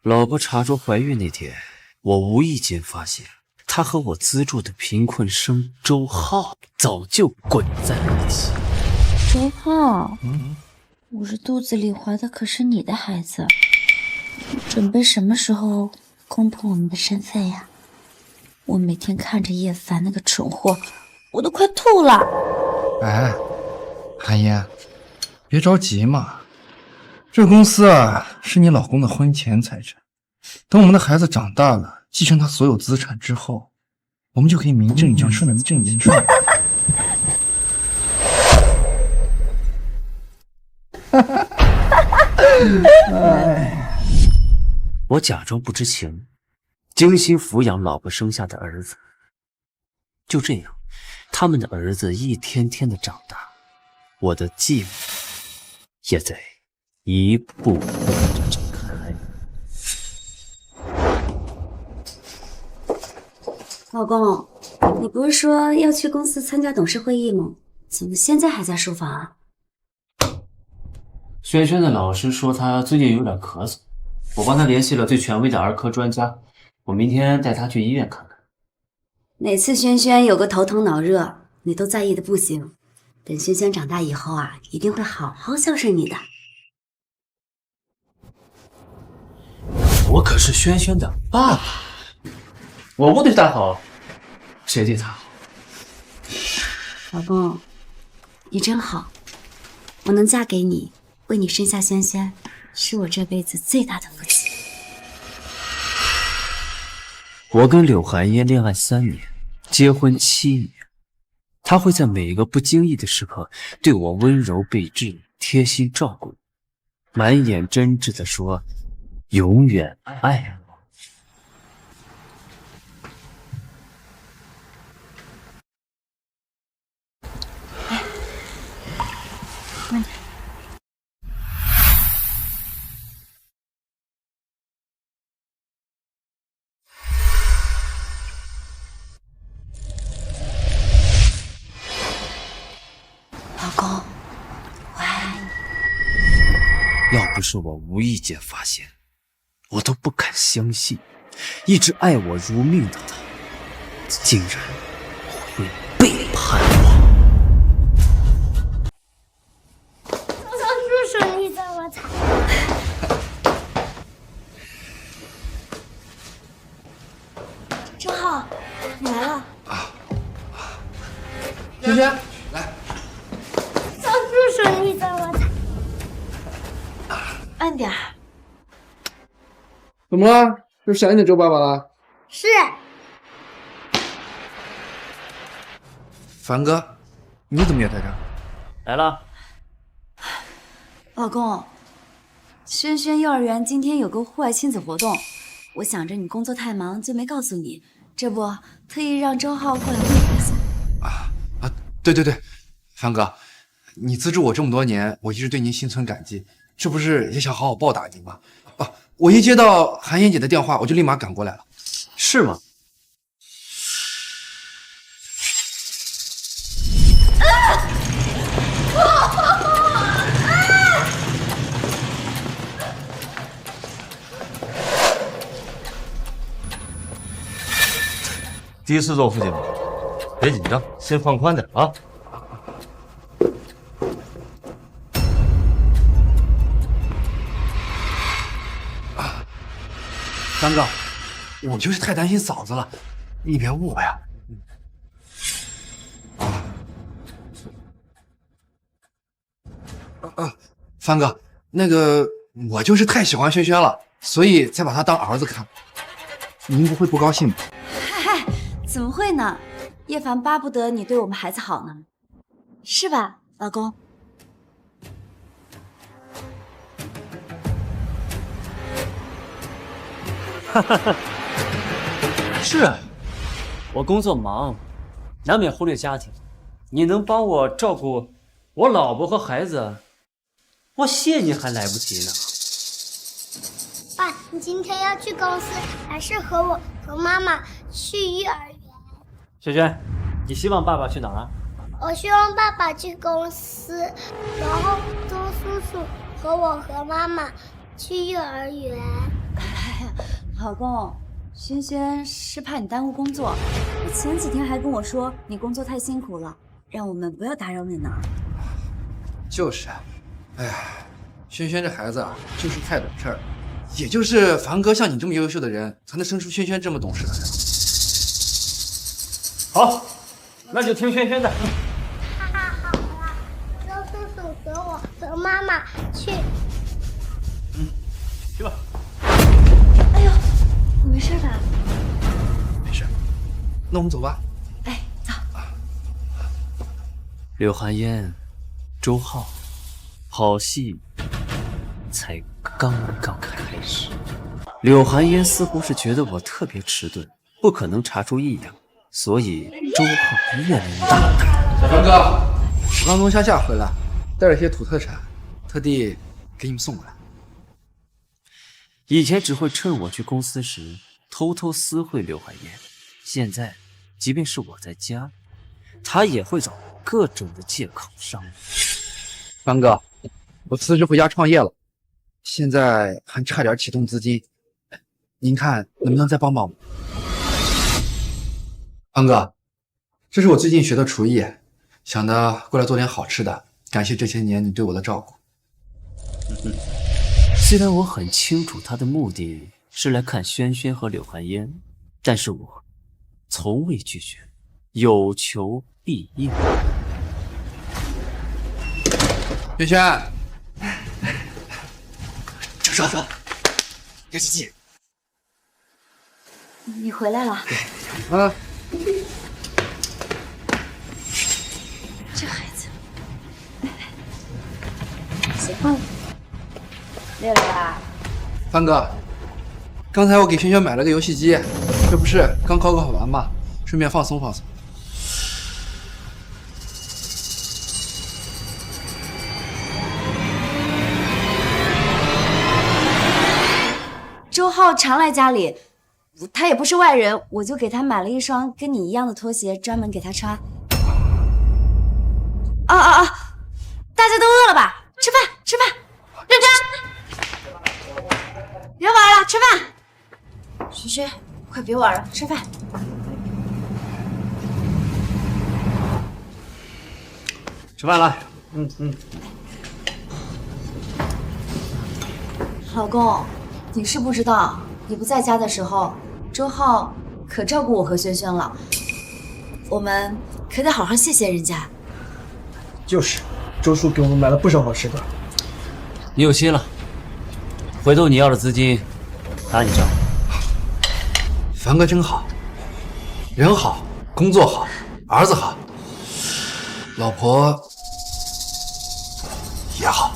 老婆查出怀孕那天，我无意间发现，她和我资助的贫困生周浩早就滚在了一起。周浩，我这肚子里怀的可是你的孩子，准备什么时候公布我们的身份呀？我每天看着叶凡那个蠢货，我都快吐了。哎，韩嫣，别着急嘛。这公司啊，是你老公的婚前财产。等我们的孩子长大了，继承他所有资产之后，我们就可以名正言顺的正言顺。我假装不知情，精心抚养老婆生下的儿子。就这样，他们的儿子一天天的长大，我的继母也在一步步的展开。老公，你不是说要去公司参加董事会议吗？怎么现在还在书房啊？轩轩的老师说他最近有点咳嗽，我帮他联系了最权威的儿科专家，我明天带他去医院看看。每次轩轩有个头疼脑热，你都在意的不行。等轩轩长大以后啊，一定会好好孝顺你的。我可是轩轩的爸爸，我不对他好，谁对他好？老公，你真好，我能嫁给你，为你生下轩轩，是我这辈子最大的福气。我跟柳寒烟恋爱3年，结婚7年，她会在每一个不经意的时刻对我温柔备至，贴心照顾，满眼真挚地说永远爱我。慢点。老公，我爱你。要不是我无意间发现，我都不敢相信，一直爱我如命的他，竟然会背叛我。叔叔，你怎么才？周浩，你来了。轩轩，来。张叔叔，你怎么才？慢点儿。怎么了？是想你周爸爸了？是。凡哥，你怎么也在这儿？来了。老公，轩轩幼儿园今天有个户外亲子活动，我想着你工作太忙，就没告诉你。这不，特意让周浩过来问你一下。对，凡哥，你资助我这么多年，我一直对您心存感激，这不是也想好好报答您吗？我一接到韩嫣姐的电话，我就立马赶过来了。是吗？第一次做父亲吧，别紧张，先放宽点啊。凡哥，我就是太担心嫂子了，你别误会啊。凡哥，那个我就是太喜欢轩轩了，所以才把他当儿子看。您不会不高兴吧？嗨，怎么会呢？叶凡巴不得你对我们孩子好呢，是吧，老公？是啊，我工作忙，难免忽略家庭。你能帮我照顾我老婆和孩子，我谢你还来不及呢。爸，你今天要去公司，还是和我和妈妈去幼儿园？轩轩，你希望爸爸去哪儿啊？我希望爸爸去公司，然后周叔叔和我和妈妈去幼儿园。老公，轩轩是怕你耽误工作，前几天还跟我说你工作太辛苦了，让我们不要打扰你呢。就是，哎呀，轩轩这孩子啊，就是太懂事儿，也就是凡哥像你这么优秀的人，才能生出轩轩这么懂事的人。好，那就听轩轩的。哈哈，好了，周叔叔和我和妈妈去。去吧。哎呦，你没事吧？没事，那我们走吧。哎，走。柳寒烟，周浩，好戏才刚刚开始。柳寒烟似乎是觉得我特别迟钝，不可能查出异样，所以周浩越来越大胆。小凡哥，我刚从乡下回来，带了些土特产，特地给你们送过来。以前只会趁我去公司时偷偷私会柳寒烟，现在即便是我在家，他也会找各种的借口伤我。凡哥，我辞职回家创业了，现在还差点启动资金，您看能不能再帮帮我？凡哥，这是我最近学的厨艺，想的过来做点好吃的，感谢这些年你对我的照顾。虽然我很清楚他的目的是来看轩轩和柳寒烟，但是我从未拒绝，有求必应。轩轩，走，别急急。你回来了。啊，这孩子，喜欢了，累了吧？凡哥，刚才我给轩轩买了个游戏机，这不是刚高考完吗？顺便放松放松。周浩常来家里，他也不是外人，我就给他买了一双跟你一样的拖鞋，专门给他穿。大家都饿了吧？吃饭，认真，别玩了，吃饭。轩轩，快别玩了，吃饭。吃饭了。老公，你是不知道，你不在家的时候，周浩可照顾我和轩轩了，我们可得好好谢谢人家。就是，周叔给我们买了不少好吃的。你有心了，回头你要的资金打你账。凡哥真好，人好，工作好，儿子好，老婆也好。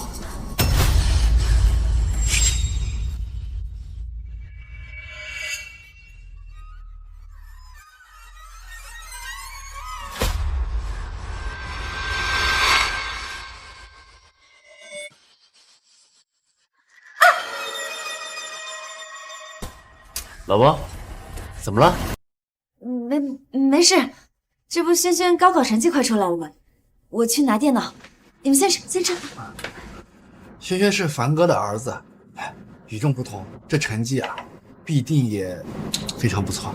老婆，怎么了？没事，这不轩轩高考成绩快出来了吗？我去拿电脑，你们先吃。轩轩是凡哥的儿子，与众不同，这成绩啊，必定也非常不错。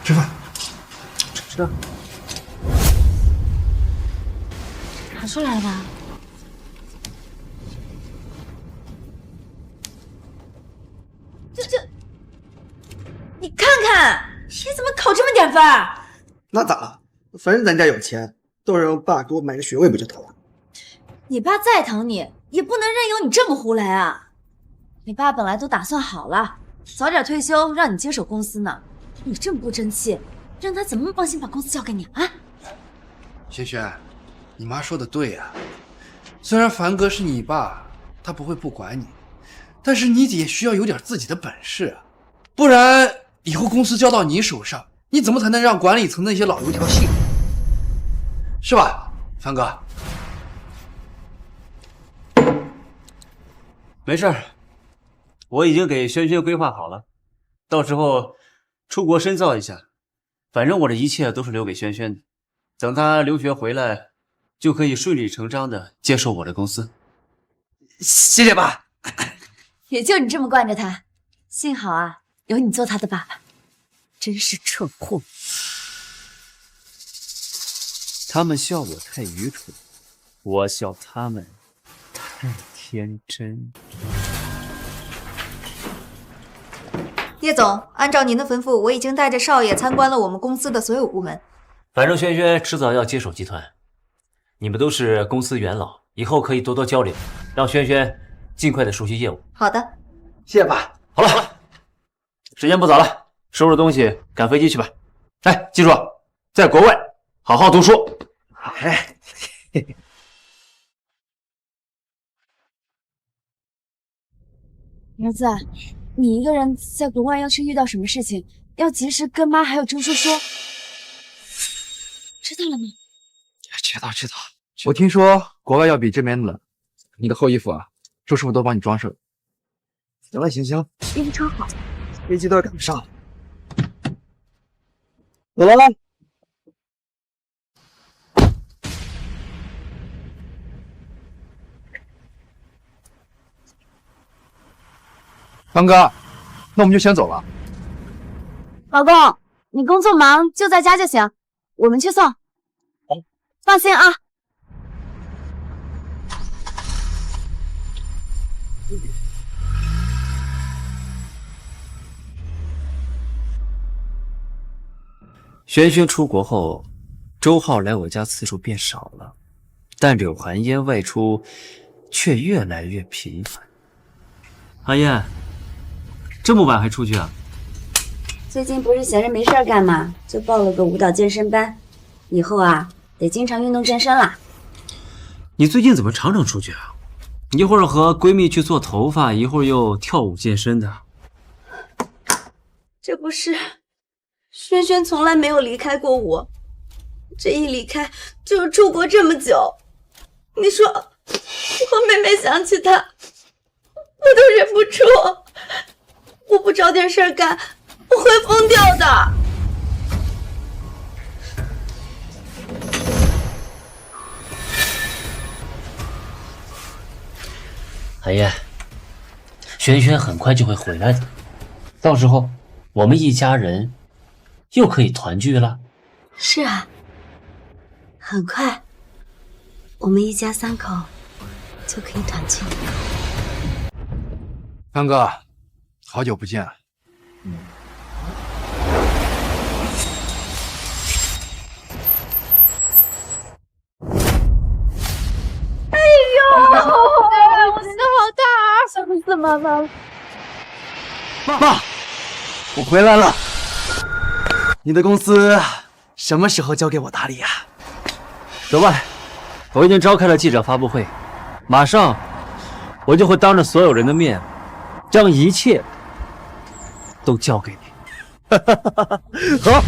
吃饭。吃啊。查出来了吧？你看看，你怎么考这么点分儿？那咋了？反正咱家有钱，到时候爸给我买个学位不就得了？你爸再疼你，也不能任由你这么胡来啊！你爸本来都打算好了，早点退休，让你接手公司呢。你这么不争气，让他怎么放心把公司交给你啊？轩轩，你妈说的对呀，虽然凡哥是你爸，他不会不管你，但是你也需要有点自己的本事啊，不然以后公司交到你手上，你怎么才能让管理层那些老油条信任？是吧，凡哥？没事儿，我已经给轩轩规划好了，到时候出国深造一下，反正我的一切都是留给轩轩的。等他留学回来，就可以顺理成章的接手我的公司。谢谢爸。也就你这么惯着他，幸好啊，有你做他的爸爸，真是蠢货。他们笑我太愚蠢，我笑他们太天真。叶总，按照您的吩咐，我已经带着少爷参观了我们公司的所有部门。反正轩轩迟早要接手集团，你们都是公司元老，以后可以多多交流，让轩轩尽快的熟悉业务。好的，谢谢爸。好了，时间不早了，收拾东西赶飞机去吧。哎，记住，在国外好好读书。哎，儿子，你一个人在国外要是遇到什么事情，要及时跟妈还有郑叔说，知道了吗？知道。我听说国外要比这边冷，你的厚衣服啊，周师傅都帮你装上了。行，用车好。飞机都要赶不上了。来，刚哥，那我们就先走了。老公，你工作忙就在家就行，我们去送。放心啊。轩轩出国后，周浩来我家次数变少了，但柳寒烟外出却越来越频繁。寒烟，这么晚还出去啊？最近不是闲着没事干嘛，就报了个舞蹈健身班，以后啊得经常运动健身啦。你最近怎么常常出去啊？一会儿和闺蜜去做头发，一会儿又跳舞健身的。这不是，轩轩从来没有离开过我，这一离开就是出国这么久。你说我每每想起他，我都忍不住，我不找点事儿干，我会疯掉的。寒烟，轩轩很快就会回来的，到时候我们一家人又可以团聚了。是啊，很快我们一家3口就可以团聚了。刚哥，好久不见。我心好大啊！想死妈妈了。妈，我回来了。你的公司什么时候交给我打理呀？走吧，我已经召开了记者发布会，马上我就会当着所有人的面，将一切都交给你。好。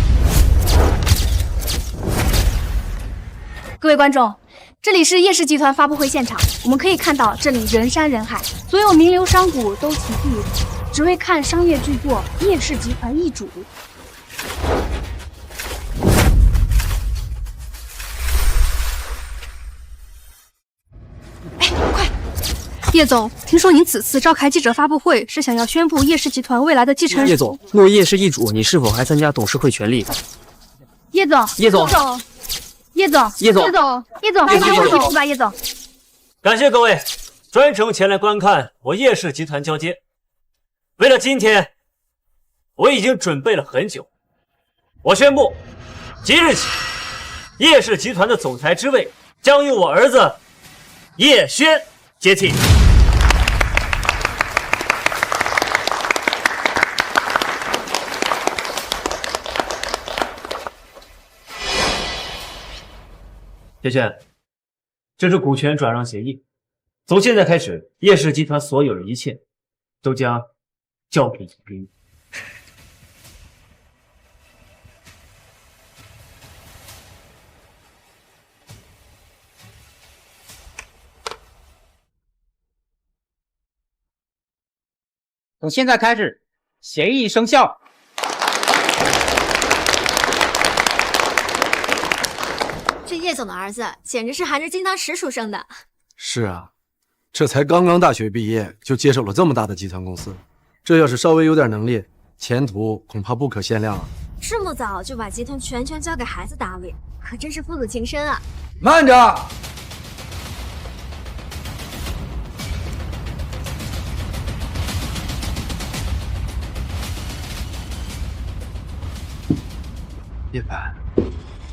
各位观众，这里是叶氏集团发布会现场，我们可以看到这里人山人海，所有名流商贾都齐聚一堂，只为看商业巨作《叶氏集团易主》。哎，快！叶总，听说您此次召开记者发布会是想要宣布叶氏集团未来的继承人。叶总，若叶氏易主，你是否还参加董事会权利？叶总，叶总，叶总，叶总，来给我一次吧，叶总。感谢各位专程前来观看我叶氏集团交接。为了今天，我已经准备了很久。我宣布，即日起，叶氏集团的总裁之位将由我儿子叶轩接替。轩轩，这是股权转让协议，从现在开始，叶氏集团所有的一切都将交给你。从现在开始，协议生效。这叶总的儿子简直是含着金汤匙出生的。是啊，这才刚刚大学毕业就接手了这么大的集团公司，这要是稍微有点能力，前途恐怕不可限量啊！这么早就把集团全权交给孩子打理，可真是父子情深啊！慢着！叶凡，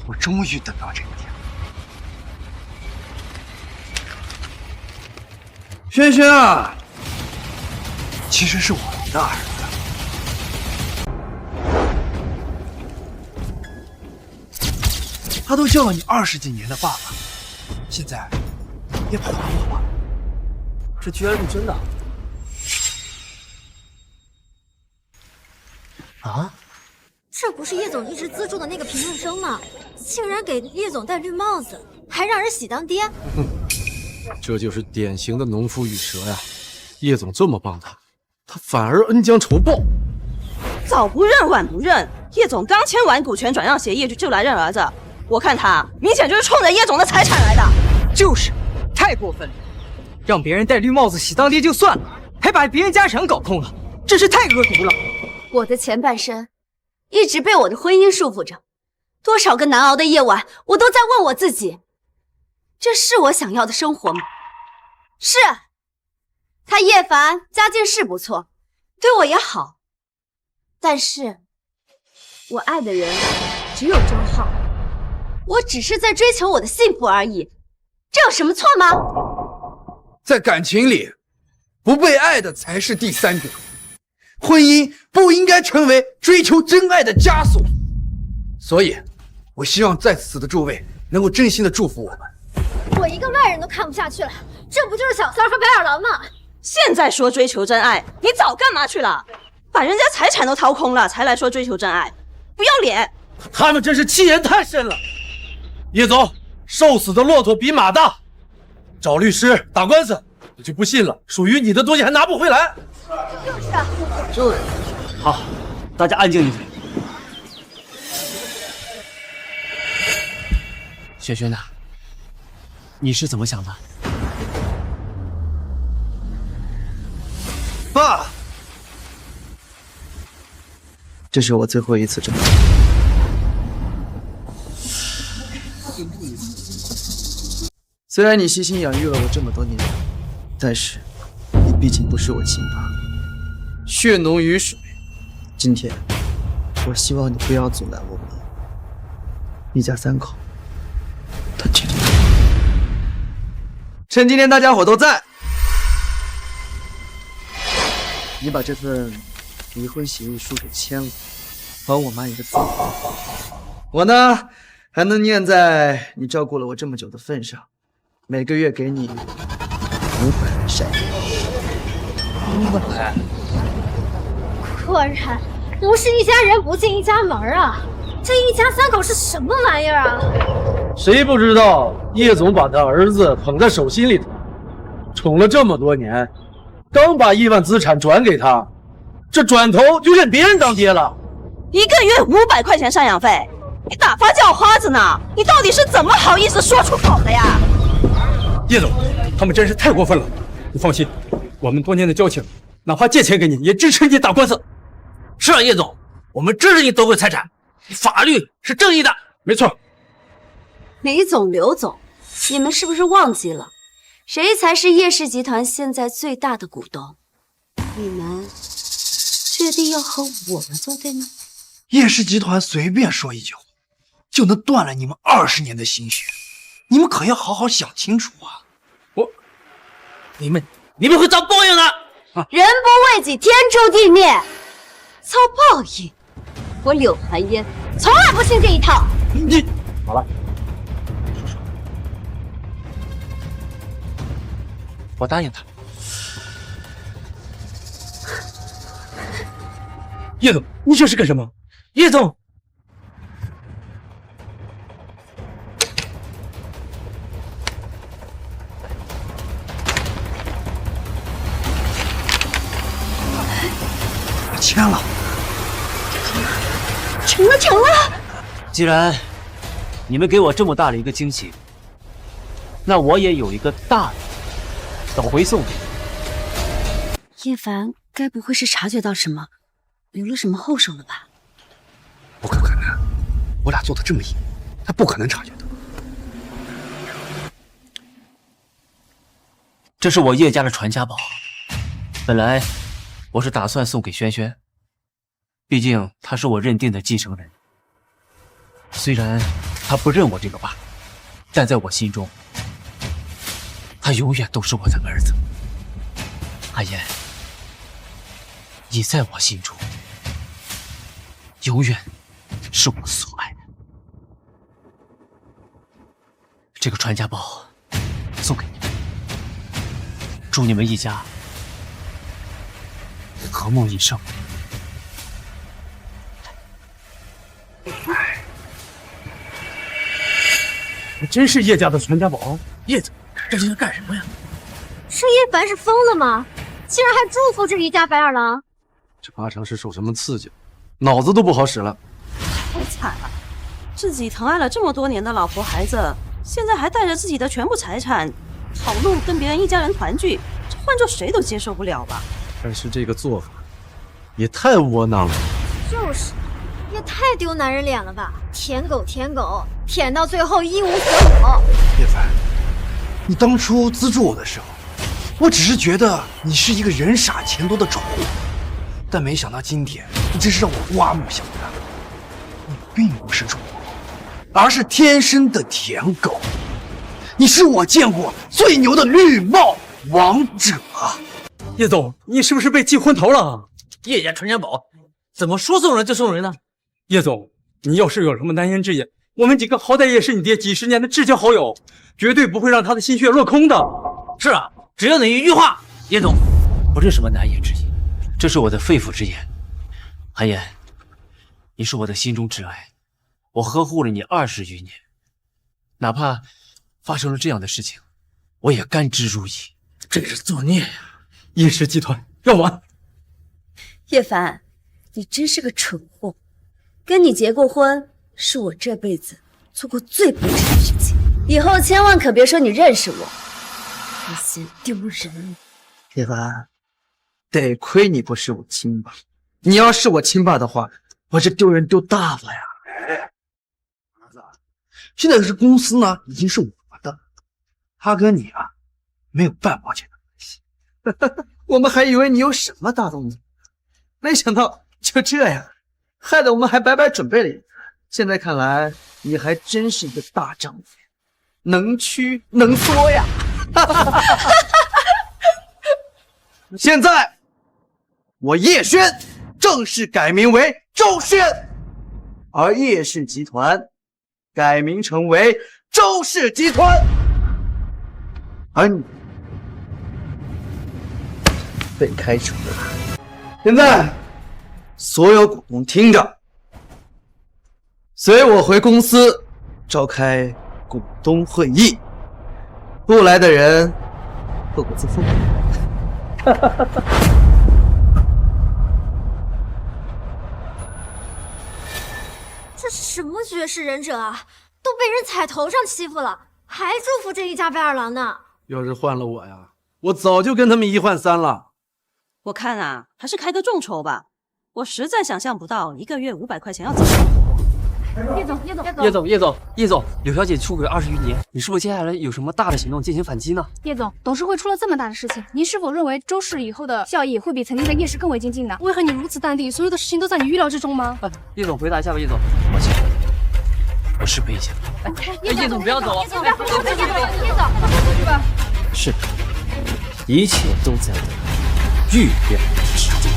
我终于等到这一天了。轩轩啊，其实是我们的儿子。他都叫了你20几年的爸爸，现在也还我吧。这居然是真的啊！这不是叶总一直资助的那个评论生吗？竟然给叶总戴绿帽子，还让人喜当爹。这就是典型的农夫与蛇呀！叶总这么帮他，他反而恩将仇报。早不认晚不认，叶总刚签完股权转让协议就来认儿子，我看他明显就是冲着叶总的财产来的。就是，太过分了！让别人戴绿帽子喜当爹就算了，还把别人家产搞空了，真是太恶毒了。我的前半生一直被我的婚姻束缚着，多少个难熬的夜晚，我都在问我自己：这是我想要的生活吗？是，他叶凡家境是不错，对我也好，但是我爱的人只有周浩，我只是在追求我的幸福而已，这有什么错吗？在感情里，不被爱的才是第三者。婚姻不应该成为追求真爱的枷锁。所以，我希望在此的诸位能够真心的祝福我们。我一个外人都看不下去了，这不就是小三和白眼狼吗？现在说追求真爱，你早干嘛去了？把人家财产都掏空了，才来说追求真爱，不要脸！他们真是气焰太深了。叶总，瘦死的骆驼比马大，找律师打官司，我就不信了，属于你的东西还拿不回来。就是，好，大家安静一点。轩轩呐，你是怎么想的？爸，这是我最后一次证明。虽然你悉心养育了我这么多年，但是你毕竟不是我亲爸，血浓于水。今天，我希望你不要阻拦我们一家3口的结局。趁今天大家伙都在，你把这份离婚协议书给签了，还我妈一个字。我呢，还能念在你照顾了我这么久的份上，每个月给你500人赡养。500。果然不是一家人不进一家门啊！这一家3口是什么玩意儿啊？谁不知道叶总把他儿子捧在手心里头，宠了这么多年，刚把1万资产转给他，这转头就认别人当爹了。一个月500块钱赡养费，你打发叫花子呢？你到底是怎么好意思说出口的呀？叶总，他们真是太过分了。你放心，我们多年的交情，哪怕借钱给你，也支持你打官司。是啊，叶总，我们支持你夺回财产，法律是正义的。没错。李总、刘总，你们是不是忘记了，谁才是叶氏集团现在最大的股东？你们确定要和我们作对吗？叶氏集团随便说一句话，就能断了你们20年的心血，你们可要好好想清楚啊！你们会遭报应的。人不为己，天诛地灭。遭报应，我柳寒烟从来不信这一套。你好了，我答应他。叶总，你这是干什么？叶总，我签了。成了！既然你们给我这么大的一个惊喜，那我也有一个大的要回送给你。叶凡该不会是察觉到什么，留了什么后手了吧？不可能，我俩做的这么硬，他不可能察觉到。这是我叶家的传家宝，本来我是打算送给轩轩，毕竟他是我认定的继承人。虽然他不认我这个爸，但在我心中，他永远都是我的儿子。阿言，你在我心中，永远是我所爱的。这个传家宝送给你们，祝你们一家和睦一生。真是叶家的传家宝，叶总这是在干什么呀？是叶凡是疯了吗？竟然还祝福这一家白眼狼！这八成是受什么刺激，脑子都不好使了。太惨了，自己疼爱了这么多年的老婆孩子，现在还带着自己的全部财产跑路跟别人一家人团聚，这换做谁都接受不了吧？但是这个做法也太窝囊了。就是，也太丢男人脸了吧！舔狗舔狗，舔到最后一无所有。叶凡，你当初资助我的时候，我只是觉得你是一个人傻钱多的宠物，但没想到今天你真是让我刮目相看。你并不是宠物，而是天生的舔狗。你是我见过最牛的绿帽王者。叶总，你是不是被记昏头了？叶家传家宝怎么说送人就送人呢？叶总，你要是有什么难言之隐，我们几个好歹也是你爹几十年的至交好友，绝对不会让他的心血落空的。是啊，只要你一句话，叶总，不是什么难言之隐，这是我的肺腑之言。韩言，你是我的心中挚爱，我呵护了你20余年，哪怕发生了这样的事情，我也甘之如饴。真是作孽呀！叶氏集团要完。叶凡，你真是个蠢货！跟你结过婚，是我这辈子做过最不值的事情。以后千万可别说你认识我，那些丢人。叶凡，得亏你不是我亲爸，你要是我亲爸的话，我这丢人丢大了呀！儿子，现在这公司呢已经是我的，他跟你啊没有半毛钱的关系。我们还以为你有什么大动作，没想到就这样，害得我们还白白准备了一次。现在看来，你还真是一个大丈夫，能屈能缩呀！现在，我叶轩正式改名为周轩，而叶氏集团改名成为周氏集团，而你被开除了。现在，所有股东听着，随我回公司召开股东会议，不来的人后果自负。这是什么绝世忍者啊？都被人踩头上欺负了，还祝福这一家白眼狼呢？要是换了我呀，我早就跟他们1换3了。我看啊，还是开个众筹吧。我实在想象不到1个月500块钱要怎么活。叶总，叶总，柳小姐出轨20余年，你是不是接下来有什么大的行动进行反击呢？叶总，董事会出了这么大的事情，您是否认为周氏以后的效益会比曾经的叶氏更为精进呢？为何你如此淡定？所有的事情都在你预料之中吗？叶总回答一下吧，叶总。抱歉，我是被想。叶总不要走，叶总不要走，叶总，出去吧。是的，一切都在我预料之中。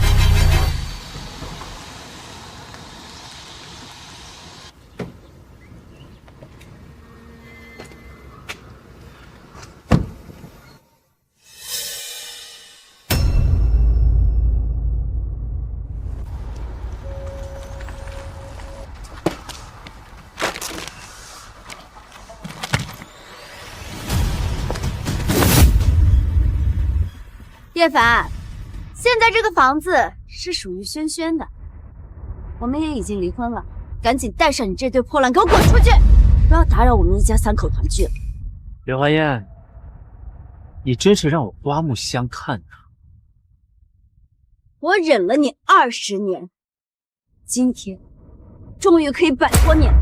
叶凡，现在这个房子是属于轩轩的，我们也已经离婚了，赶紧带上你这堆破烂给我滚出去，不要打扰我们一家3口团聚了。柳华烟，你真是让我刮目相看啊！我忍了你20年，今天终于可以摆脱你了。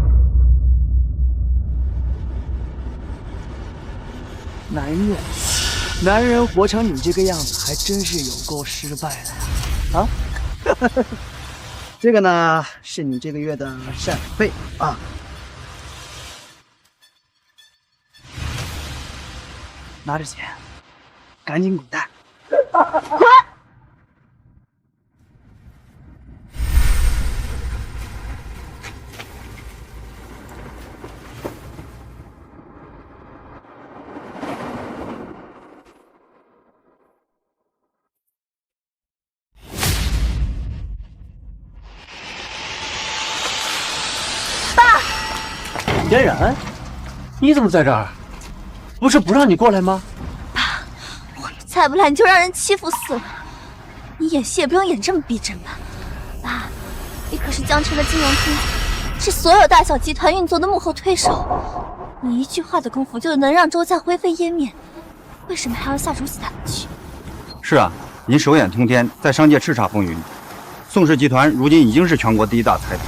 男人活成你这个样子，还真是有够失败的呀！啊，这个呢是你这个月的赡养费啊。拿着钱，赶紧滚蛋！滚！嫣然，你怎么在这儿？不是不让你过来吗？爸，我们再不来你就让人欺负死了。你演戏也不用演这么逼真吧？爸，你可是江城的金融天才，是所有大小集团运作的幕后推手。你一句话的功夫就能让周家灰飞烟灭，为什么还要下如此大的棋？是啊，您手眼通天，在商界叱咤风云。宋氏集团如今已经是全国第1大财团，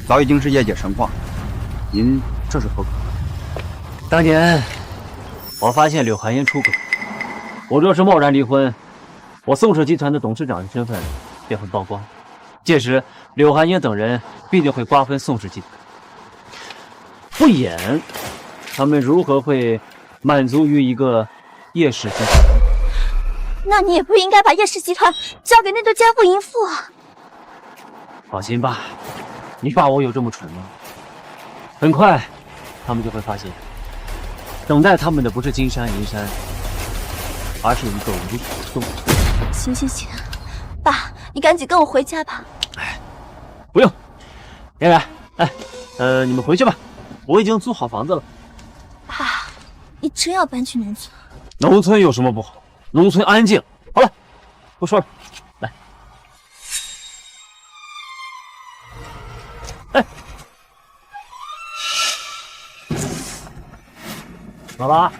早已经是业界神话。您这是何苦？当年我发现柳寒烟出轨，我若是贸然离婚，我宋氏集团的董事长的身份便会曝光，届时柳寒烟等人必定会瓜分宋氏集团。不演，他们如何会满足于一个叶氏集团？那你也不应该把叶氏集团交给那对奸夫淫妇啊！放心吧，你爸我有这么蠢吗？很快，他们就会发现，等待他们的不是金山银山，而是一个无底洞。行行行，爸，你赶紧跟我回家吧。不用，嫣然，你们回去吧，我已经租好房子了。爸，你真要搬去农村？农村有什么不好？农村安静。好了，不说了，来。老爸，爸，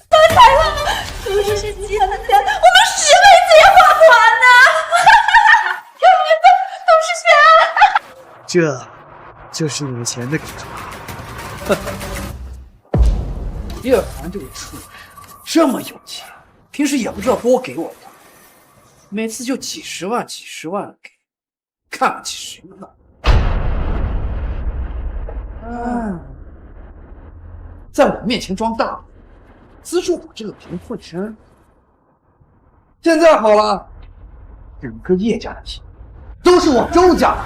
刚才我们都是集团的钱，我们10辈子也花不完呢！给我们董事这就是你们钱的感觉。叶凡这个畜生这么有钱，平时也不知道多给我的，每次就几十万的给，看不起谁呢？在我面前装大，资助我这个贫富人。现在好了，整个叶家的钱都是我周家的。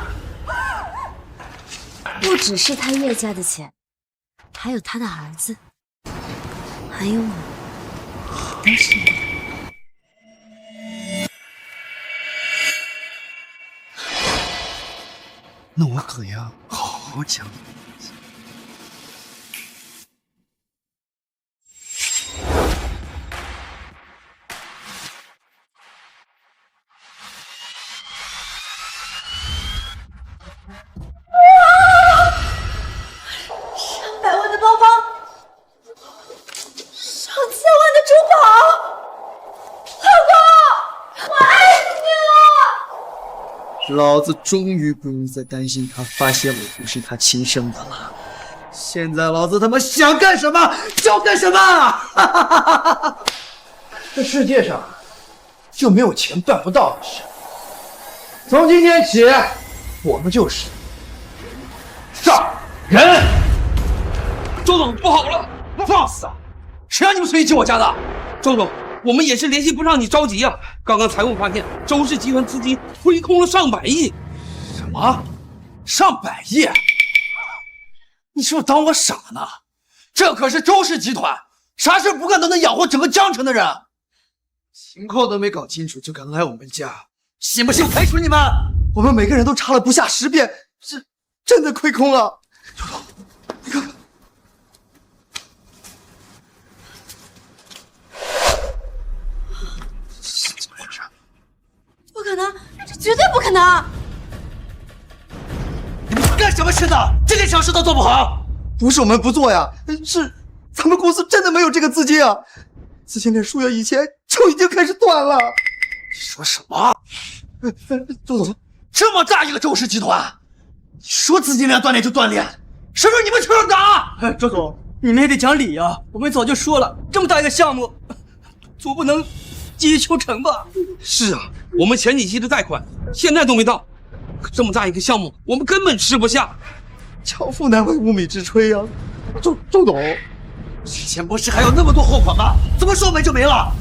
不只是他叶家的钱，还有他的儿子，还有我，都是你的。那我可要好好讲。100万的包包，上千万的珠宝，老公，我爱死你了！老子终于不用再担心他发现我不是他亲生的了。现在老子他妈想干什么就干什么！这世界上就没有钱办不到的事。从今天起，我们就是上人。周总，不好了！放肆啊！谁让你们随意进我家的？周总，我们也是联系不上你，着急啊！刚刚财务发现，周氏集团资金亏空了上百亿。什么？上百亿？你是不是当我傻呢？这可是周氏集团，啥事不干都能养活整个江城的人。情况都没搞清楚就敢来我们家，信不信我开除你们？我们每个人都查了不下10遍，是真的亏空了。周总，你看看。怎么回事？不可能，这绝对不可能！你们干什么吃的？这点小事都做不好？不是我们不做呀，是咱们公司真的没有这个资金啊！资金链数月以前就已经开始断了。你说什么？周总，这么大一个周氏集团，你说资金链断裂就断裂，是不是你们全打？周总，你们也得讲理啊！我们早就说了，这么大一个项目，总不能急于求成吧？是啊，我们前几期的贷款现在都没到，可这么大一个项目，我们根本吃不下。巧妇难为无米之炊啊！周总，之前不是还有那么多货款吗？怎么说没就没了？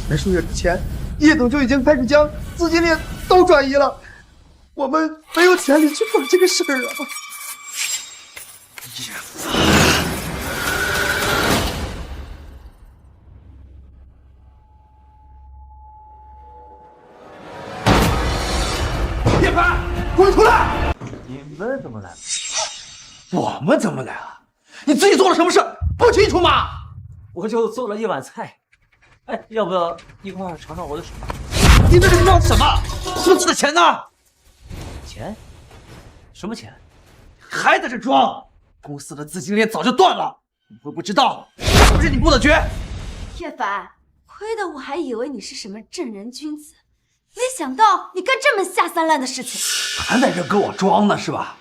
没数月之前，叶总就已经开始将资金链都转移了，我们没有权利去管这个事儿啊！叶凡，滚出来！你们怎么来了？我们怎么来了？你自己做了什么事不清楚吗？我就做了一碗菜，哎，要不要一块儿尝尝我的手？你这是装什么？公司的钱呢？钱？什么钱？还在这装？公司的资金链早就断了，你会不知道？是不是你布的局？叶凡，亏得我还以为你是什么正人君子，没想到你干这么下三滥的事情。还在这跟我装呢是吧？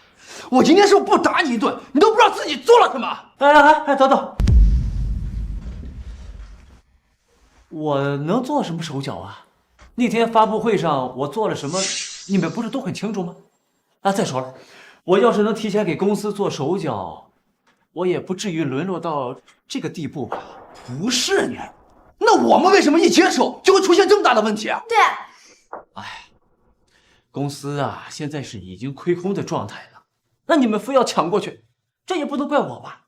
我今天是不打你一顿，你都不知道自己做了什么。哎，等，我能做什么手脚啊？那天发布会上我做了什么，你们不是都很清楚吗？啊，再说了，我要是能提前给公司做手脚，我也不至于沦落到这个地步吧？不是你，那我们为什么一接手就会出现这么大的问题啊？对，哎，公司啊，现在是已经亏空的状态了，那你们非要抢过去，这也不能怪我吧？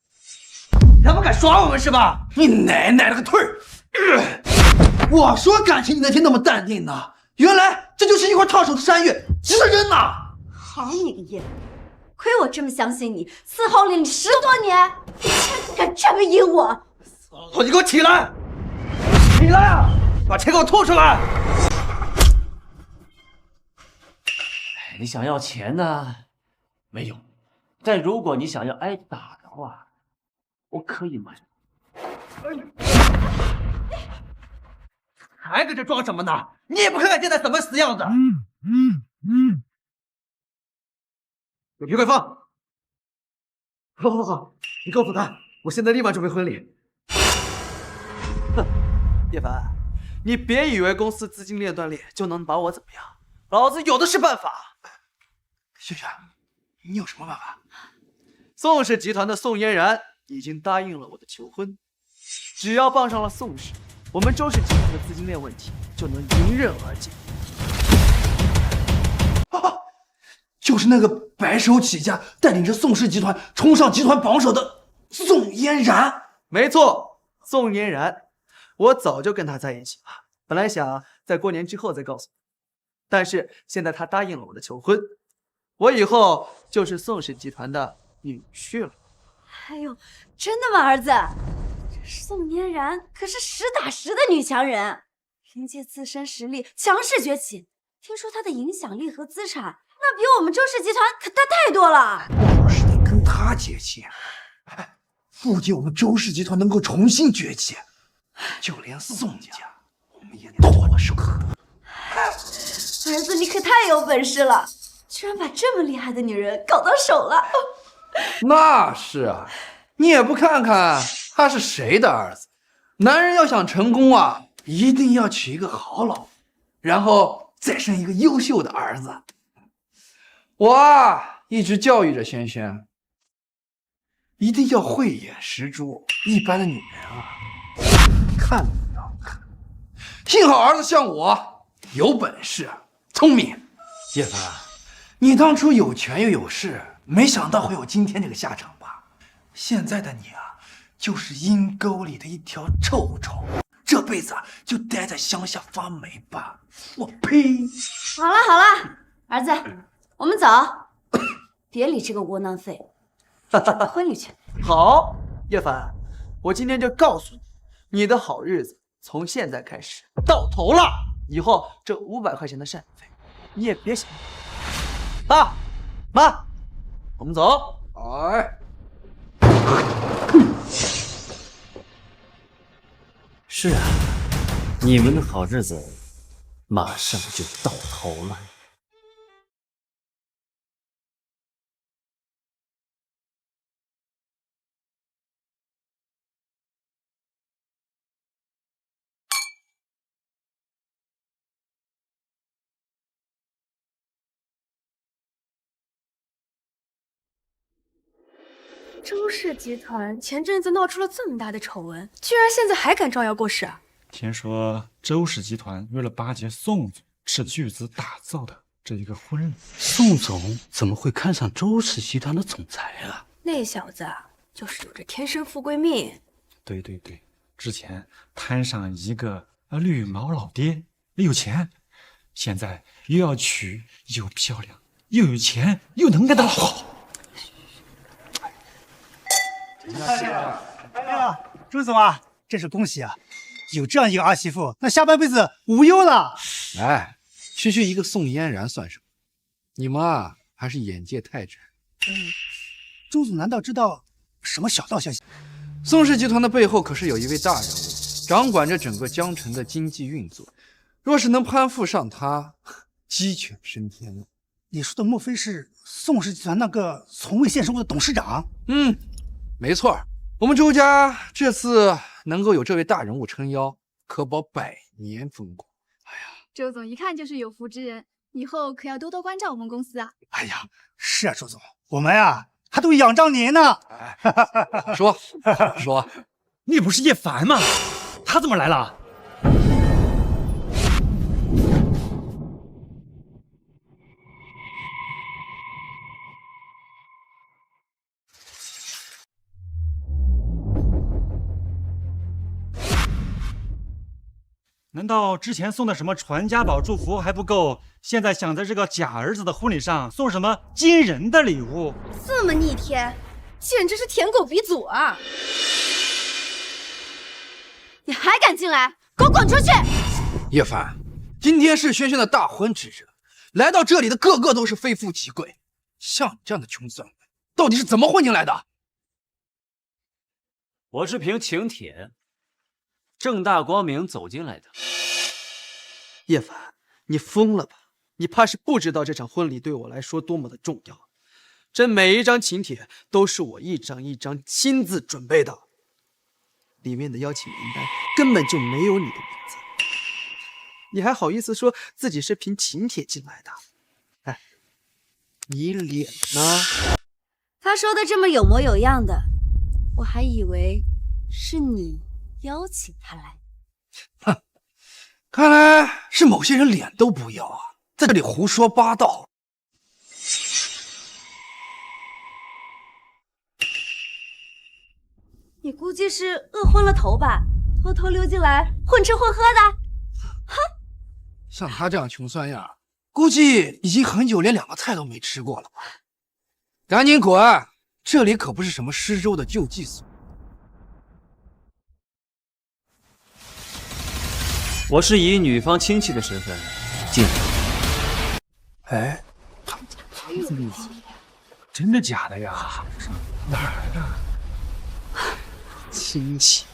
他们敢耍我们是吧？你奶奶了个腿儿！我说感情你那天那么淡定呢，原来这就是一块烫手的山芋，是人呐！好你个叶，亏我这么相信你，伺候了你10多年，你竟然敢这么阴我！老头，你给我起来！起来啊！把钱给我吐出来！你想要钱呢，没有；但如果你想要挨打的话，我可以瞒。还搁这装什么呢？你也不看看现在怎么死样子！有皮快放！好，你告诉他，我现在立马准备婚礼。哼，叶凡，你别以为公司资金链断裂就能把我怎么样，老子有的是办法。萱萱，你有什么办法？宋氏集团的宋嫣然已经答应了我的求婚，只要傍上了宋氏，我们周氏集团的资金链问题就能迎刃而解。就是那个白手起家带领着宋氏集团冲上集团榜首的宋嫣然。没错，宋嫣然，我早就跟她在一起了，本来想在过年之后再告诉你，但是现在她答应了我的求婚，我以后就是宋氏集团的女婿了。哎呦，真的吗，儿子？这宋嫣然可是实打实的女强人，凭借自身实力强势崛起。听说她的影响力和资产，那比我们周氏集团可大太多了。我是得跟她结亲，不仅我们周氏集团能够重新崛起，就连宋家我们也剁了手。儿子，你可太有本事了，居然把这么厉害的女人搞到手了。那是啊，你也不看看他是谁的儿子。男人要想成功啊，一定要娶一个好老婆，然后再生一个优秀的儿子。我啊，一直教育着萱萱，一定要慧眼识珠，一般的女人啊，看都不要看。幸好儿子像我，有本事，聪明。叶凡，你当初有权又有势，没想到会有今天这个下场吧？现在的你啊，就是阴沟里的一条臭虫，这辈子啊就待在乡下发霉吧。我呸！好了，儿子，我们走，别理这个窝囊废，准备婚礼去。好，叶凡，我今天就告诉你，你的好日子从现在开始到头了。以后这500块钱的赡养费，你也别想。爸妈，我们走。哎，是啊，你们的好日子马上就到头了。周氏集团前阵子闹出了这么大的丑闻，居然现在还敢招摇过市啊！听说周氏集团为了巴结宋总，斥巨资打造的这一个婚礼。宋总怎么会看上周氏集团的总裁啊？那小子就是有着天生富贵命。对，之前摊上一个绿毛老爹，有钱，现在又要娶又漂亮又有钱又能干的好。哎呀，周总啊，真是恭喜啊！有这样一个儿媳妇，那下半辈子无忧了。哎，区区一个宋嫣然算什么？你们啊，还是眼界太窄。周总难道知道什么小道消息？宋氏集团的背后可是有一位大人物，掌管着整个江城的经济运作。若是能攀附上他，鸡犬升天了。你说的莫非是宋氏集团那个从未现身过的董事长？没错，我们周家这次能够有这位大人物撑腰，可保百年风光。周总一看就是有福之人，以后可要多多关照我们公司啊！哎呀，是啊，周总，我们呀还都仰仗您呢。说，你不是叶凡吗？他怎么来了？难道之前送的什么传家宝祝福还不够？现在想在这个假儿子的婚礼上送什么惊人的礼物？这么逆天，简直是舔狗鼻祖啊！你还敢进来？给我滚出去！叶凡，今天是轩轩的大婚之日，来到这里的个个都是非富即贵，像你这样的穷酸鬼，到底是怎么混进来的？我是凭请帖，正大光明走进来的。叶凡，你疯了吧？你怕是不知道这场婚礼对我来说多么的重要。这每一张请帖都是我一张一张亲自准备的，里面的邀请名单根本就没有你的名字，你还好意思说自己是凭请帖进来的？哎，你脸呢？他说的这么有模有样的，我还以为是你邀请他来。哼，看来是某些人脸都不要啊，在这里胡说八道。你估计是饿昏了头吧，偷偷溜进来混吃混喝的。哼，像他这样穷酸样，估计已经很久连2个菜都没吃过了吧？赶紧滚！这里可不是什么施粥的救济所。我是以女方亲戚的身份进来的。哎，真的假的呀？哪儿来的？亲戚，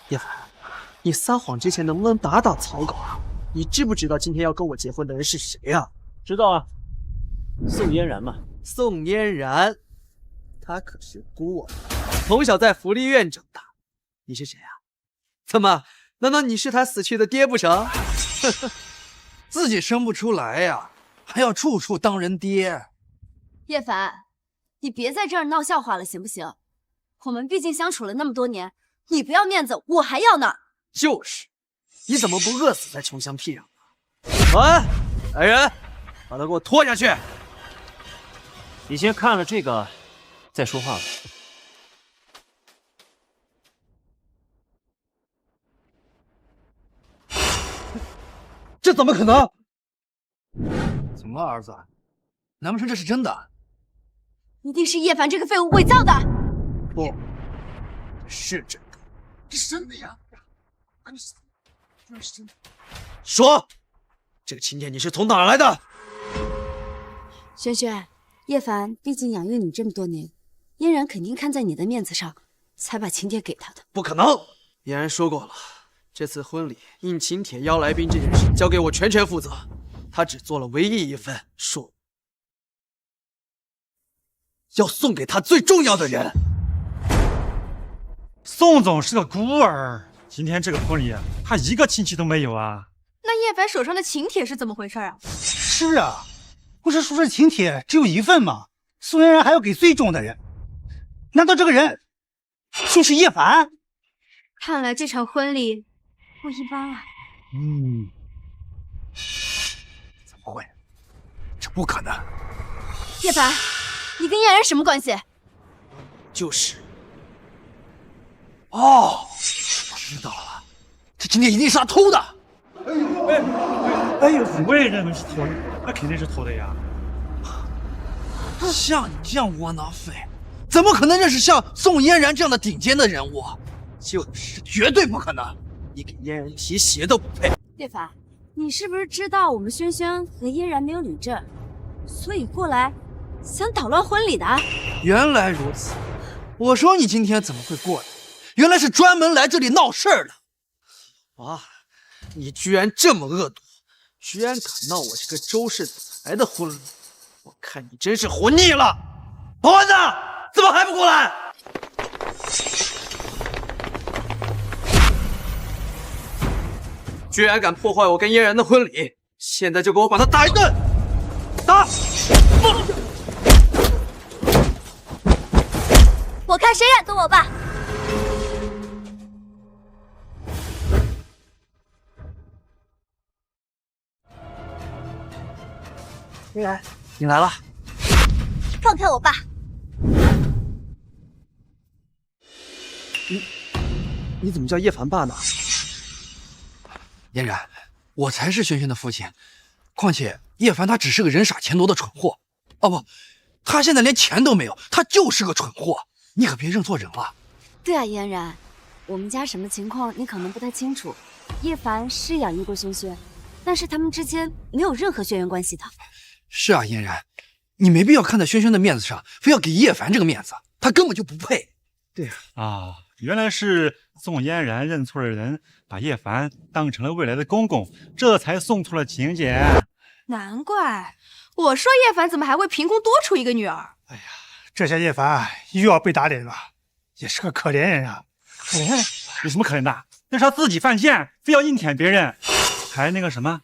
叶凡，你撒谎之前能不能打打草稿？你知不知道今天要跟我结婚的人是谁啊？知道啊，宋嫣然嘛。宋嫣然，她可是孤儿，从小在福利院长大。你是谁啊？怎么？难道你是他死去的爹不成？自己生不出来呀，还要处处当人爹。叶凡，你别在这儿闹笑话了，行不行？我们毕竟相处了那么多年，你不要面子，我还要呢。就是，你怎么不饿死在穷乡僻壤啊？来人，把他给我拖下去！你先看了这个，再说话吧。这怎么可能？怎么了，儿子？难不成这是真的？一定是叶凡这个废物伪造的。不，是真的，这是真的呀！说，这个请帖你是从哪儿来的？轩轩，叶凡毕竟养育你这么多年，嫣然肯定看在你的面子上，才把请帖给他的。不可能！嫣然说过了，这次婚礼应请帖邀来宾这件事交给我全权负责。他只做了唯一一份，说要送给他最重要的人。宋总是个孤儿，今天这个婚礼他一个亲戚都没有啊。那叶凡手上的请帖是怎么回事啊？是啊，不是说这请帖只有一份吗？宋嫣然还要给最重要的人，难道这个人就是叶凡？看来这场婚礼不一般啊。怎么会？这不可能！叶凡，你跟嫣然什么关系？就是。哦，我知道了，这请帖一定是他偷的。哎呦，我也认为是偷的，那肯定是偷的呀。像你这样窝囊废，怎么可能认识像宋嫣然这样的顶尖的人物？就是绝对不可能！你给嫣然提鞋都不配。叶凡，你是不是知道我们轩轩和嫣然没有领证，所以过来想捣乱婚礼的？原来如此，我说你今天怎么会过来？原来是专门来这里闹事儿的。哇，你居然这么恶毒，居然敢闹我这个周氏子才的婚礼！我看你真是活腻了。保安呢？怎么还不过来？居然敢破坏我跟嫣然的婚礼，现在就给我把他打一顿！打！我看谁敢动我爸！嫣然，你来了。放开我爸！你怎么叫叶凡爸呢？嫣然，我才是轩轩的父亲。况且叶凡他只是个人傻钱多的蠢货。哦不，他现在连钱都没有，他就是个蠢货。你可别认错人了。对啊，嫣然，我们家什么情况你可能不太清楚。叶凡是养育过轩轩，但是他们之间没有任何血缘关系的。是啊，嫣然，你没必要看在轩轩的面子上，非要给叶凡这个面子，他根本就不配。对啊，原来是宋嫣然认错了人，把叶凡当成了未来的公公，这才送出了请柬。难怪我说叶凡怎么还会凭空多出一个女儿。哎呀，这下叶凡又要被打脸了，也是个可怜人啊。可怜？有什么可怜的？那是他自己犯贱，非要硬舔别人，还那个什么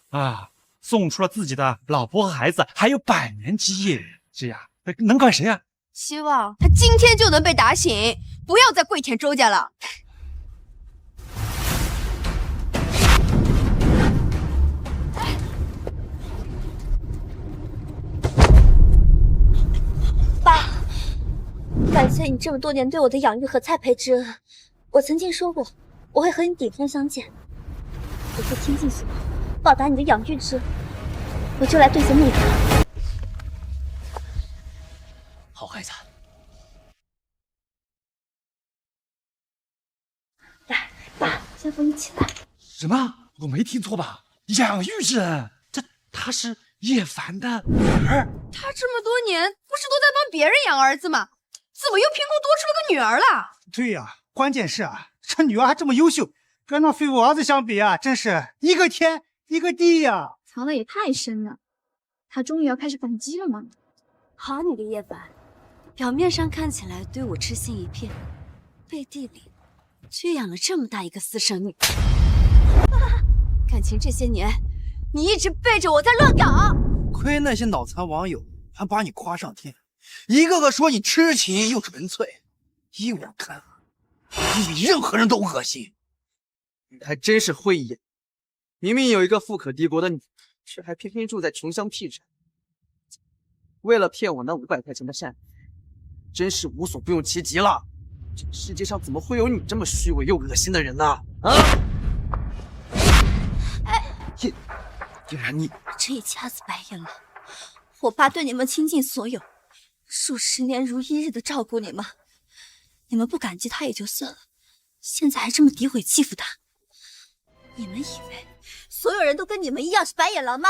啊，送出了自己的老婆和孩子，还有100年基业，这样能怪谁啊？希望他今天就能被打醒，不要再跪舔周家了。爸，感谢你这么多年对我的养育和栽培之恩。我曾经说过，我会和你顶峰相见。我会倾尽所能报答你的养育之恩，我就来兑现诺言。好孩子，来，爸，先扶你起来。什么？我没听错吧？养育之恩，她是叶凡的女儿。他这么多年不是都在帮别人养儿子吗？怎么又凭空多出了个女儿了？对呀，关键是啊，这女儿还这么优秀，跟那废物儿子相比啊，真是一个天一个地呀！藏的也太深了，他终于要开始反击了吗？好你个叶凡，表面上看起来对我痴心一片，背地里却养了这么大一个私生女。感情这些年，你一直背着我在乱搞。亏那些脑残网友还把你夸上天，一个个说你痴情又纯粹。依我看，你比任何人都恶心。你还真是会演，明明有一个富可敌国的女，却还偏偏住在穷乡僻壤，为了骗我那500块钱的善意，真是无所不用其极了。这世界上怎么会有你这么虚伪又恶心的人呢？啊！嫣然，你这一家子白眼狼，我爸对你们倾尽所有，数十年如一日的照顾你们，你们不感激他也就算了，现在还这么诋毁欺负他。你们以为所有人都跟你们一样是白眼狼吗？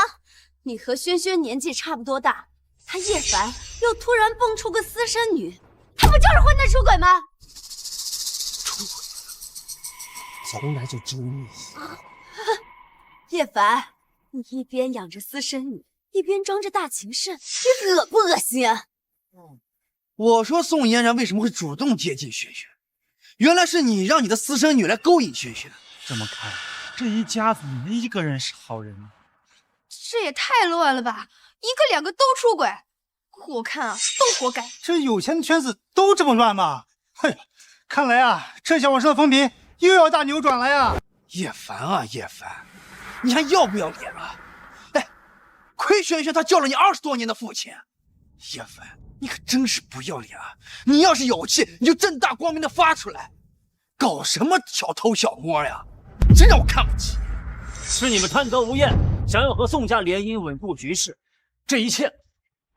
你和轩轩年纪差不多大，他叶凡又突然蹦出个私生女，他不就是混蛋出轨吗？从来就只有你。叶凡，你一边养着私生女，一边装着大情圣，你恶不恶心啊？我说宋嫣然为什么会主动接近轩轩，原来是你让你的私生女来勾引轩轩。这么看，这一家子没一个人是好人。这也太乱了吧！一个两个都出轨，我看啊，都活该。这有钱的圈子都这么乱吗？哎呀，看来啊，这小网上的风评又要大扭转了呀！叶凡啊，叶凡，你还要不要脸了？哎，亏轩轩他叫了你20多年的父亲，叶凡，你可真是不要脸啊！你要是有气，你就正大光明的发出来，搞什么小偷小摸呀？真让我看不起！是你们贪得无厌，想要和宋家联姻稳固局势，这一切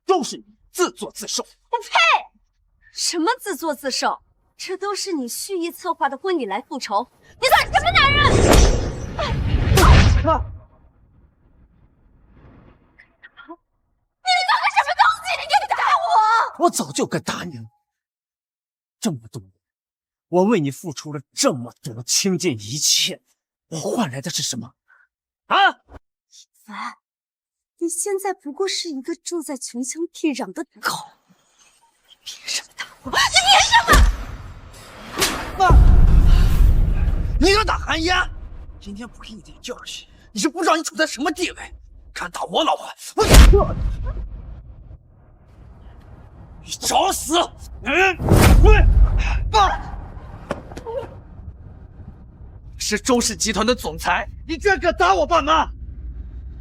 都是你自作自受。我呸！什么自作自受？这都是你蓄意策划的婚礼来复仇！你算什么男人？你算个什么东西？你敢打我！我早就该打你了。这么多年，我为你付出了这么多，倾尽一切，我换来的是什么？啊！凡，你现在不过是一个住在穷乡僻壤的狗，你凭什么打我？你凭什么？你敢打韩嫣？今天不给你点教训，你是不知道你处在什么地位。敢打我老婆，我你找死！爸，是周氏集团的总裁，你居然敢打我爸妈！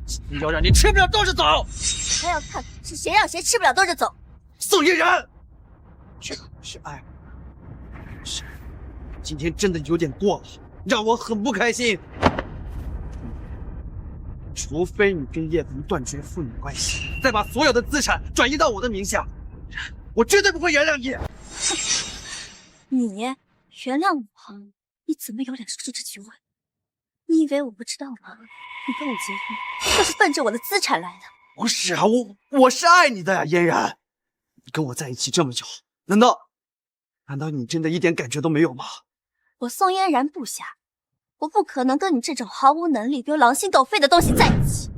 今天要让你吃不了兜着走！还要看是谁让谁吃不了兜着走。宋嫣然，这不是爱，是今天真的有点过了，让我很不开心。除非你跟叶凡断绝父女关系，再把所有的资产转移到我的名下，我绝对不会原谅你。你原谅我？你怎么有脸说出这句话？你以为我不知道吗？你跟我结婚就是奔着我的资产来的。不是啊，我是爱你的呀，嫣然。你跟我在一起这么久，难道你真的一点感觉都没有吗？我宋嫣然部下，我不可能跟你这种毫无能力又狼心狗肺的东西在一起。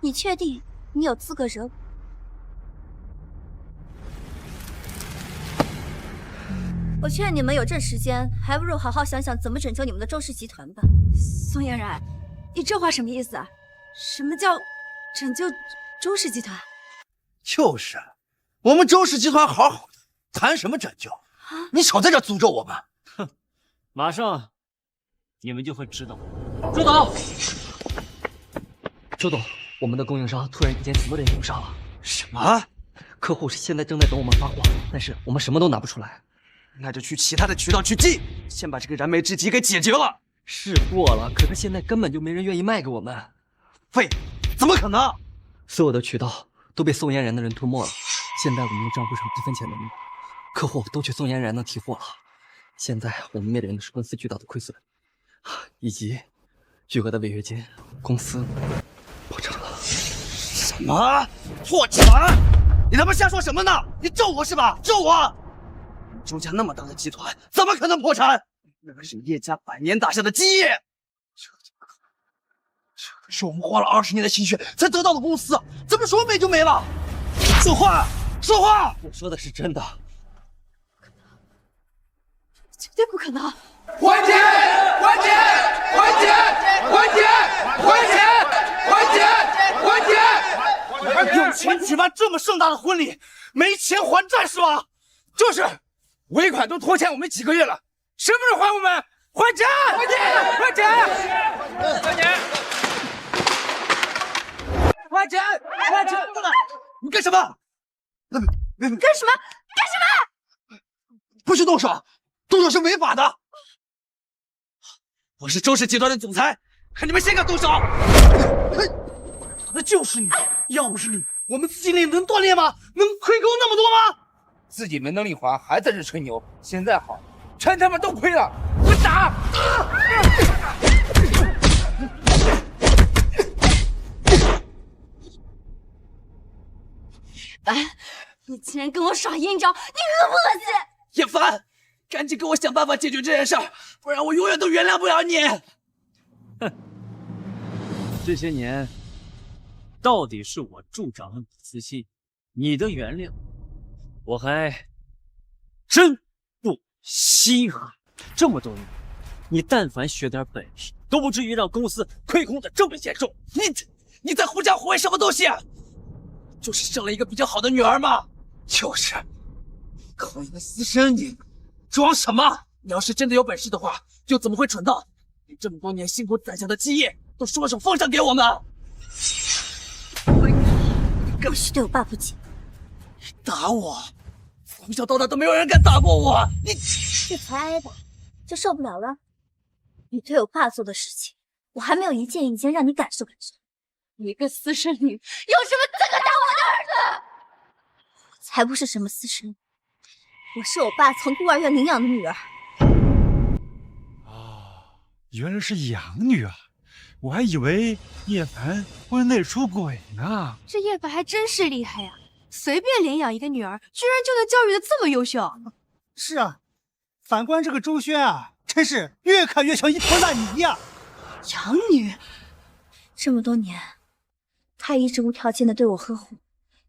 你确定你有资格惹我？我劝你们有这时间，还不如好好想想怎么拯救你们的周氏集团吧。宋嫣然，你这话什么意思啊？什么叫拯救周氏集团？就是，我们周氏集团好好的，谈什么拯救？你少在这诅咒我们！哼，马上你们就会知道。周董，周董，我们的供应商突然之间全部连不上了。什么？客户现在正在等我们发货，但是我们什么都拿不出来。那就去其他的渠道去寄，先把这个燃眉之急给解决了。是过了，可是现在根本就没人愿意卖给我们。废，怎么可能？所有的渠道都被宋嫣然的人吞没了，现在我们的账户上1分钱都没有，客户都去宋嫣然那提货了。现在我们面临的是公司巨大的亏损，以及巨额的违约金，公司破产了。什么破产？你他妈瞎说什么呢？你咒我是吧？咒我！周家那么大的集团，怎么可能破产？那可是叶家100年打下的基业，这可是我们花了20年的心血才得到的公司，怎么说没就没了？说话，说话！我说的是真的，绝对不可能！还钱！还钱！还钱！还钱！还钱！还钱！还钱！有钱举办这么盛大的婚礼，没钱还债是吧？就是。尾款都拖欠我们几个月了，什么时候还我们？还钱！还钱！还钱！还钱！还钱！还钱！你干什么？干什么？干什么？不许动手！动手是违法的。我是周氏集团的总裁，看你们谁敢动手！那就是你，要不是你，我们自己力能锻炼吗？能亏空那么多吗？自己没能力还，还在这吹牛。现在好，全他妈都亏了，滚打！凡，你竟然跟我耍阴招，你恶不恶心？叶凡，赶紧给我想办法解决这件事儿，不然我永远都原谅不了你。哼，这些年，到底是我助长了你的私心，你的原谅，我还真不稀罕。这么多年，你但凡学点本事，都不至于让公司亏空的这么严重。你在狐假虎威什么东西？就是生了一个比较好的女儿嘛。就是，靠一个私生女，装什么？你要是真的有本事的话，又怎么会蠢到你这么多年辛苦攒下的基业都双手奉上给我们？更是对我爸不敬。打我！从小到大都没有人敢打过我。你这才挨打，就受不了了？你对我爸做的事情，我还没有一件让你感受感受。你一个私生女，有什么资格打我的儿子？我才不是什么私生女，我是我爸从孤儿院领养的女儿。原来是养女啊！我还以为叶凡婚内出轨呢。这叶凡还真是厉害呀，随便领养一个女儿，居然就能教育的这么优秀。是啊，反观这个周轩啊，真是越看越像一坨烂泥呀！养女，这么多年，他一直无条件的对我呵护，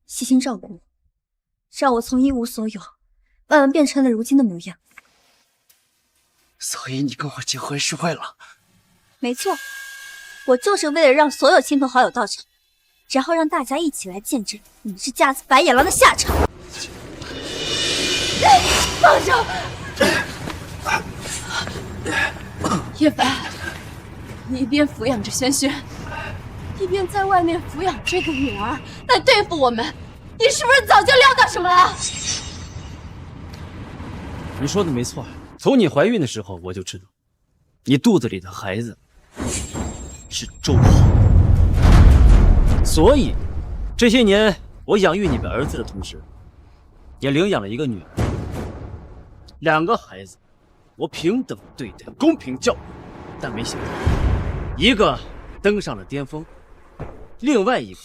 悉心照顾我，让我从一无所有，慢慢变成了如今的模样。所以你跟我结婚是为了？没错，我就是为了让所有亲朋好友到场，然后让大家一起来见证你们是架子白眼狼的下场。放手！叶凡，你一边抚养着轩轩，一边在外面抚养这个女儿，来对付我们，你是不是早就料到什么了？你说的没错，从你怀孕的时候我就知道，你肚子里的孩子是周浩，所以这些年我养育你们儿子的同时，也领养了一个女儿。2个孩子，我平等对待，公平教育，但没想到，一个登上了巅峰，另外一个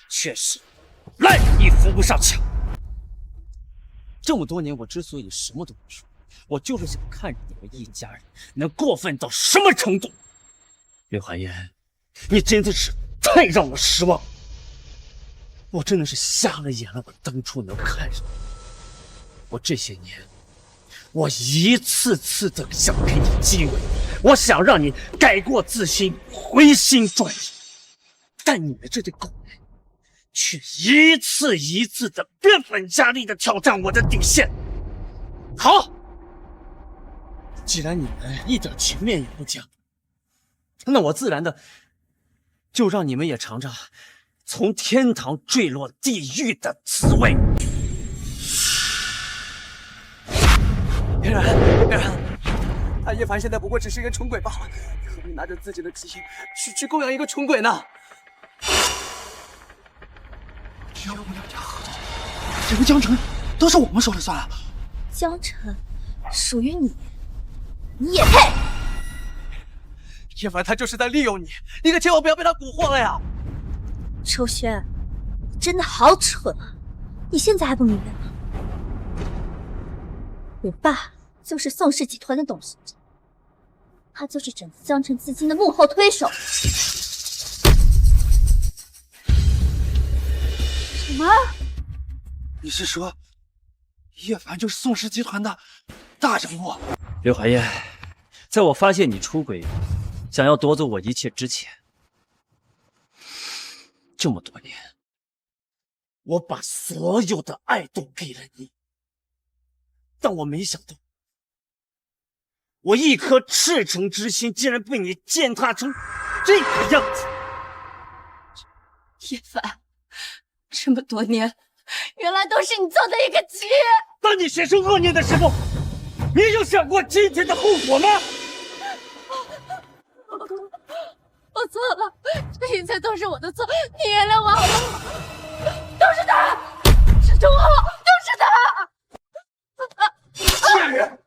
却是烂泥扶不上墙。这么多年，我之所以什么都不说，我就是想看着你们一家人能过分到什么程度。刘寒烟，你真的是太让我失望，我真的是瞎了眼了，我当初能看上你。我这些年，我一次次的想给你机会，我想让你改过自新，回心转意，但你们这对狗人却一次一次的变本加厉的挑战我的底线。好，既然你们一点情面也不讲，那我自然的就让你们也尝尝从天堂坠落地狱的滋味。嫣然，他叶凡现在不过只是一个蠢鬼罢了，何必拿着自己的基因去供养一个蠢鬼呢？只要我们2家合作，整个江城都是我们说了算啊！江城属于你，你也配？叶凡他就是在利用你，你可千万不要被他蛊惑了呀！周轩，你真的好蠢啊！你现在还不明白吗？我爸就是宋氏集团的董事长，他就是整治江城资金的幕后推手。什么？你是说，叶凡就是宋氏集团的大人物？刘寒烟，在我发现你出轨，想要夺走我一切之前，这么多年，我把所有的爱都给了你。但我没想到，我一颗赤诚之心竟然被你践踏成这个样子。叶凡，这么多年，原来都是你做的一个局。当你心生恶念的时候，你有想过今天的后果吗？我错了，这一切都是我的错，你原谅我好吗？都是他，是钟浩，都是他。贱人！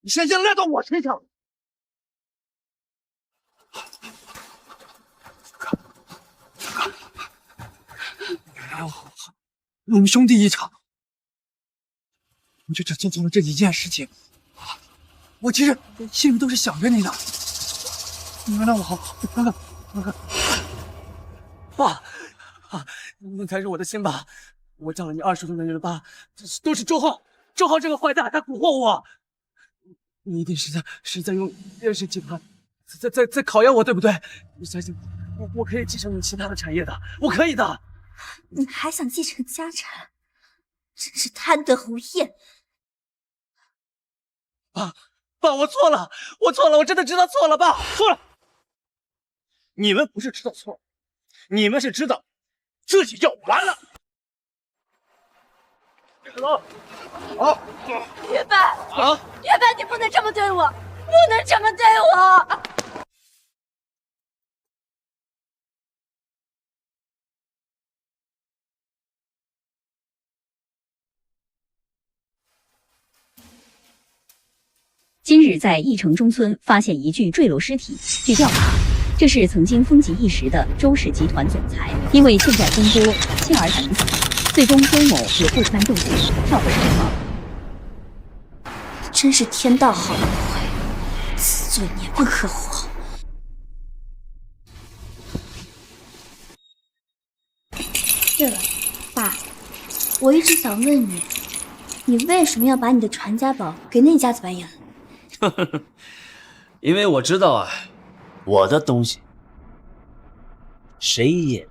你现在赖到我身上了。原谅我们兄弟一场。你就只做错了这一件事情。我其实心里都是想着你的，你原谅我，爸，你才是我的亲爸，我仗了你20多年的疤，都是周浩这个坏蛋，他蛊惑我。你一定是在用叶氏集团在考验我，对不对？你相信我可以继承你其他的产业的，我可以的。你还想继承家产，真是贪得无厌。爸，我错了，我真的知道错了，爸，错了。你们不是知道错了，你们是知道自己要完了。走，好，岳爸，岳爸，你不能这么对我，不能这么对我。今日在义城中村发现一具坠楼尸体，据调查，这是曾经风极一时的周氏集团总裁，因为欠债风波妻儿惨死，最终周某也不堪重刑，跳河身亡。真是天道好轮回，自作孽不可活。对了，爸，我一直想问你，你为什么要把你的传家宝给那家子白眼？因为我知道啊，我的东西谁也